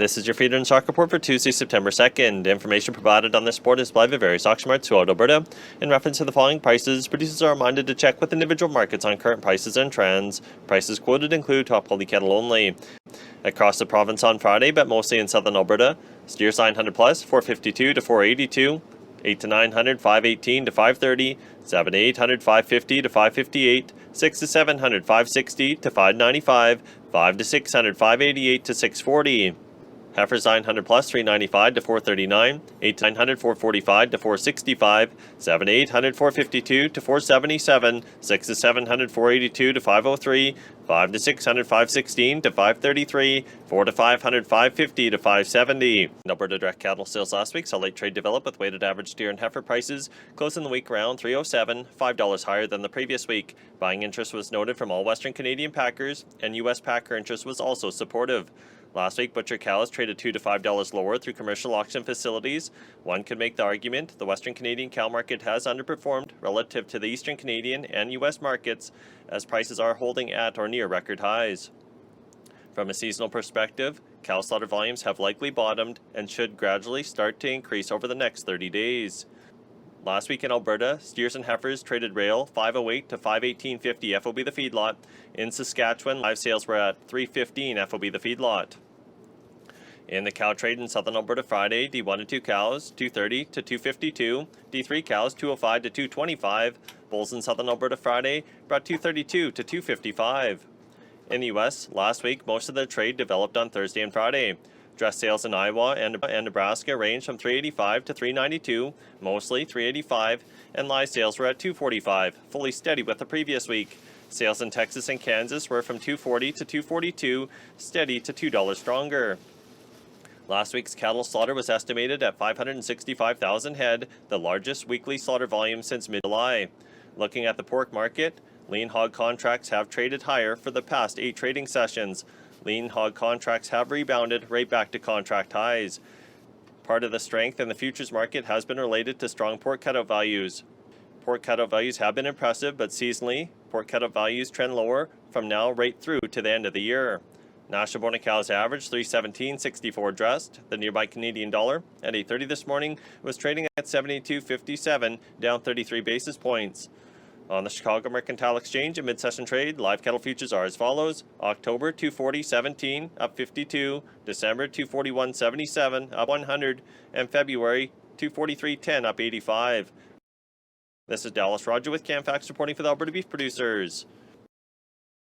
This is your feeder and stock report for Tuesday, September 2nd. Information provided on this report is live at various auction marts throughout Alberta. In reference to the following prices, producers are reminded to check with individual markets on current prices and trends. Prices quoted include top quality cattle only. Across the province on Friday, but mostly in southern Alberta, steers 900 plus, 452 to 482, 8 to 900, 518 to 530, 7 to 800, 550 to 558, 6 to 700, 560 to 595, 5 to 600, 588 to 640. Heifers 900 plus, 395 to 439, 8 to 900, 445 to 465, 7 to 800, 452 to 477, 6 to 700, 482 to 503, 5 to 600, 516 to 533, 4 to 500, 550 to 570. Alberta direct cattle sales last week saw late trade develop with weighted average steer and heifer prices closing the week around $307, $5 higher than the previous week. Buying interest was noted from all Western Canadian packers, and U.S. packer interest was also supportive. Last week, butcher cows traded $2 to $5 lower through commercial auction facilities. One could make the argument the Western Canadian cow market has underperformed relative to the Eastern Canadian and U.S. markets, as prices are holding at or near record highs. From a seasonal perspective, cow slaughter volumes have likely bottomed and should gradually start to increase over the next 30 days. Last week in Alberta, steers and heifers traded rail 508 to 518.50 FOB the feedlot. In Saskatchewan, live sales were at 315 FOB the feedlot. In the cow trade in southern Alberta Friday, D1 to 2 cows 230 to 252, D3 cows 205 to 225. Bulls in southern Alberta Friday brought 232 to 255. In the U.S., last week, most of the trade developed on Thursday and Friday. Dress sales in Iowa and Nebraska ranged from 385 to 392, mostly 385, and live sales were at 245, fully steady with the previous week. Sales in Texas and Kansas were from 240 to 242, steady to $2 stronger. Last week's cattle slaughter was estimated at 565,000 head, the largest weekly slaughter volume since mid-July. Looking at the pork market, lean hog contracts have traded higher for the past 8 trading sessions. Lean hog contracts have rebounded right back to contract highs. Part of the strength in the futures market has been related to strong pork cutout values. Pork cutout values have been impressive, but seasonally, pork cutout values trend lower from now right through to the end of the year. National Bona cows averaged 317.64 dressed. The nearby Canadian dollar at 8:30 this morning was trading at 72.57, down 33 basis points. On the Chicago Mercantile Exchange, a mid-session trade, live cattle futures are as follows. October 240.17, up 52. December 241.77, up 100. And February 243.10, up 85. This is Dallas Rodger with Canfax reporting for the Alberta Beef Producers.